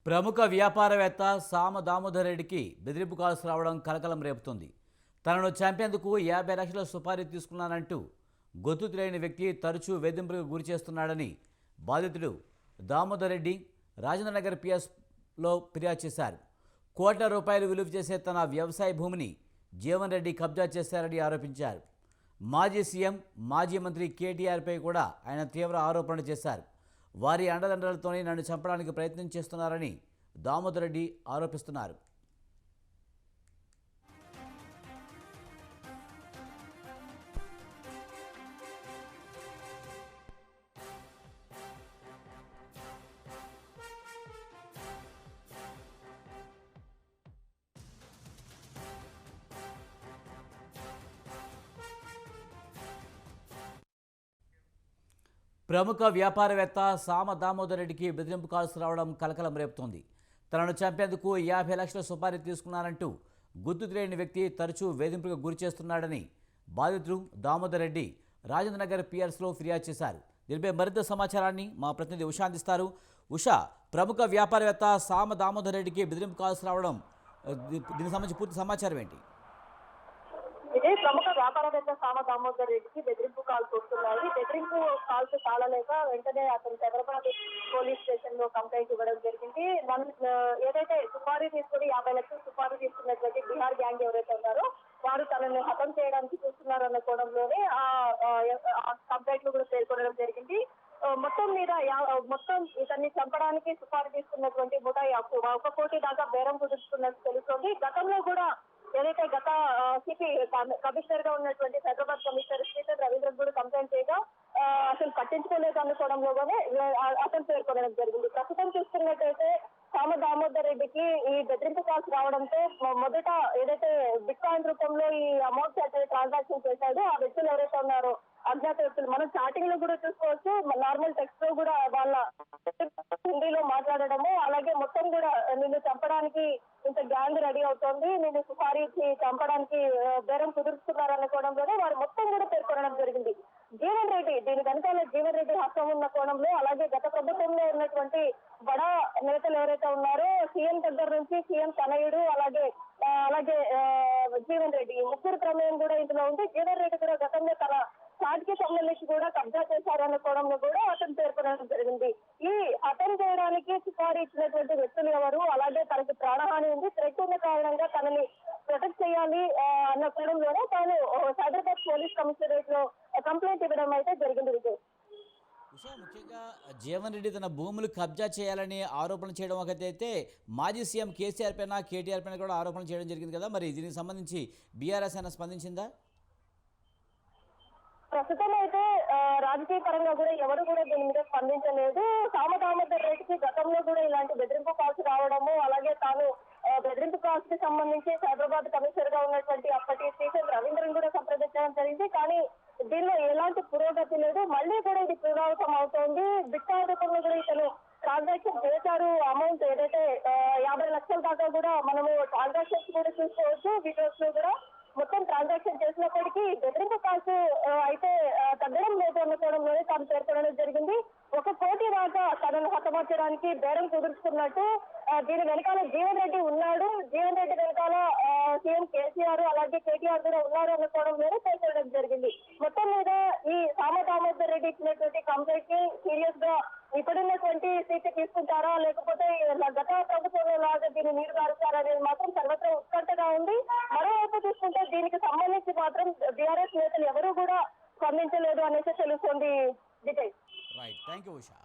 ప్రముఖ వ్యాపారవేత్త సామ దామోదర్ రెడ్డికి బెదిరింపు కాల్స్ రావడం కలకలం రేపుతోంది. తనను చంపేందుకు 50 లక్షల సుపారీ తీసుకున్నానంటూ గుర్తు తెలియని వ్యక్తి తరచూ వేధింపులకు గురి చేస్తున్నాడని బాధితుడు దామోదర్ రెడ్డి రాజేంద్రనగర్ పిఎస్లో ఫిర్యాదు చేశారు. కోట్ల రూపాయలు విలువ చేసే తన వ్యవసాయ భూమిని జీవన్ రెడ్డి కబ్జా చేశారని ఆరోపించారు. మాజీ సీఎం మాజీ మంత్రి కేటీఆర్పై కూడా ఆయన తీవ్ర ఆరోపణలు చేశారు. వారి అండదండలతోనే నన్ను చంపడానికి ప్రయత్నం చేస్తున్నారని దామోదర్ రెడ్డి ఆరోపిస్తున్నారు. ప్రముఖ వ్యాపారవేత్త సామ దామోదర్ రెడ్డికి బెదిరింపు కాల్స్ రావడం కలకలం రేపుతోంది. తనను చంపేందుకు 50 లక్షల సుపారీ తీసుకున్నారంటూ గుర్తు తెలియని వ్యక్తి తరచూ వేధింపులకు గురి చేస్తున్నాడని బాధితుడు దామోదర్ రెడ్డి రాజేంద్రనగర్ పిఎస్లో ఫిర్యాదు చేశారు. దీనిపై మరింత సమాచారాన్ని మా ప్రతినిధి ఉషా అందిస్తారు. ఉషా, ప్రముఖ వ్యాపారవేత్త సామ దామోదర్ రెడ్డికి బెదిరింపు కాల్స్ రావడం, దీనికి సంబంధించి పూర్తి సమాచారం ఏంటి? ఇదే ప్రముఖ వ్యాపారవేత్త సామ దామోదర్ రెడ్డికి బెదిరింపు కాల్స్ వస్తున్నాయి. బెదిరింపు కాల్స్ చాలలేక వెంటనే అతను చంద్రబాబు పోలీస్ స్టేషన్ లో కంప్లైంట్ ఇవ్వడం జరిగింది. ఏదైతే సుపారీ తీసుకుని 50 లక్షలు సుపారీ తీసుకున్నటువంటి బీహార్ గ్యాంగ్ ఎవరైతే ఉన్నారో వారు తనని హతం చేయడానికి చూస్తున్నారు అన్న కోణంలోనే ఆ కంప్లైంట్ లో కూడా పేర్కొనడం జరిగింది. మొత్తం మీద మొత్తం ఇతన్ని చంపడానికి సుపారీ తీసుకున్నటువంటి ముఠా 1 కోటి దాకా బేరం కుదుర్చుకున్నట్టు తెలుస్తోంది. గతంలో కూడా ఏదైతే గత సిపి కమిషనర్ గా ఉన్నటువంటి హైదరాబాద్ కమిషనర్ శ్రీధర్ రవీంద్ర కూడా కంప్లైంట్ చేయగా అసలు పట్టించుకోలేదు అనుకోవడంలోనే అతను పేర్కొనడం జరిగింది. ప్రస్తుతం చూస్తున్నట్టయితే సామ దామోదర్ రెడ్డికి ఈ బెదిరింపు కాల్స్ రావడంతో మొదట ఏదైతే బిట్ కాయిన్ రూపంలో ఈ అమౌంట్ అయితే ట్రాన్సాక్షన్ చేశాడో ఆ వ్యక్తులు ఎవరైతే ఉన్నారో అజ్ఞాత వ్యక్తులు మనం చాటింగ్ లో కూడా చూసుకోవచ్చు. నార్మల్ టెక్స్ట్ లో కూడా వాళ్ళ హిందీలో మాట్లాడడము, అలాగే మొత్తం కూడా నిన్ను చంపడానికి ఇంత గ్యాంగ్ రెడీ అవుతోంది, నేను సుపారీ ఇచ్చి చంపడానికి బేరం కుదురుస్తున్నారనుకోవడంలోనే వారు మొత్తం కూడా పేర్కొనడం జరిగింది. జీవన్ రెడ్డి దీని వెనకాల జీవన్ రెడ్డి హస్తం ఉన్న కోణంలో, అలాగే గత ప్రభుత్వంలో ఉన్నటువంటి బడా నేతలు ఎవరైతే ఉన్నారో సీఎం దగ్గర నుంచి సీఎం తనయుడు అలాగే జీవన్ రెడ్డి ముగ్గురు ప్రమేయం కూడా ఇందులో ఉంది. జీవన్ రెడ్డి కూడా గతంలో తన చాట్కి సంబంధించి కూడా కబ్జా చేశారనుకోవడంలో కూడా అతను పేర్కొనడం జరిగింది. ఈ హతం చేయడానికి సుపారీ ఇచ్చినటువంటి వ్యక్తులు ఎవరు, అలాగే తనకి ప్రాణహాని ఉంది, థ్రెట్ ఉన్న కారణంగా తనని ప్రొటెక్ట్ చేయాలి అన్న కోణంలోనే తాను హైదరాబాద్ పోలీస్ కమిషనరేట్ లో కంప్లైంట్ ఇవ్వడం అయితే జరిగింది. విజయ్, ముఖ్యంగా జీవన్ రెడ్డి తన భూములు కబ్జా చేయాలని ఆరోపణలు చేయడం ఒకటైతే మాజీ సీఎం కేసీఆర్ పైన కేటీఆర్ పైన కూడా ఆరోపణలు చేయడం జరిగింది కదా, మరి దీనికి సంబంధించి బీఆర్ఎస్ అయినా స్పందించిందా? ప్రస్తుతం అయితే రాజకీయ పరంగా కూడా ఎవరు కూడా దీని మీద స్పందించలేదు. సామ దామోదర్ రెడ్డికి గతంలో కూడా ఇలాంటి బెదిరింపు కాల్స్ రావడము, అలాగే తాను బెదిరింపు కాల్స్ కి సంబంధించి హైదరాబాద్ కమిషనర్ గా ఉన్నటువంటి అప్పటి శ్రీధర్ రవీంద్రన్ కూడా సంప్రదించడం జరిగింది. కానీ దీనిలో ఎలాంటి పురోగతి లేదు. మళ్ళీ కూడా ఇది పునరావృతం అవుతోంది. బిట్టా రూపంలో కూడా ఇతను ట్రాన్సాక్షన్ చేశారు. అమౌంట్ ఏదైతే 50 లక్షల దాకా కూడా మనము ట్రాన్సాక్షన్స్ కూడా చూసుకోవచ్చు. వీడియోస్ లో కూడా మొత్తం ట్రాన్సాక్షన్ చేసినప్పటికీ బెదిరింపు కాల్స్ అయితే తగ్గడం లేదు అనుకోవడంలోనే తాను పేర్కొనడం జరిగింది. 1 కోటి దాకా తనను హతమార్చడానికి బేరం కుదుర్చుకున్నట్టు దీని వెనకాల జీవన్ రెడ్డి ఉన్నాడు. జీవన్ రెడ్డి వెనకాల సీఎం కేసీఆర్ అలాగే కేటీఆర్ కూడా ఉన్నారు అనుకోవడంలోనే పేర్కొనడం జరిగింది. మొత్తం మీద ఈ సామ దామోదర్ రెడ్డి ఇచ్చినటువంటి కంప్లైంట్ ని సీరియస్ గా ఇప్పుడున్నటువంటి సీట్ తీసుకుంటారా, లేకపోతే గత ప్రభుత్వంలో లాగా దీన్ని నీరు గారుస్తారా అనేది మాత్రం సర్వత్రా ఉత్కంఠగా ఉంది. మరోవైపు చూసుకుంటే దీనికి సంబంధించి మాత్రం బీఆర్ఎస్ నేతలు ఎవరూ కూడా స్పందించలేదు అనేసి తెలుస్తోంది. Vijay, right, thank you Usha.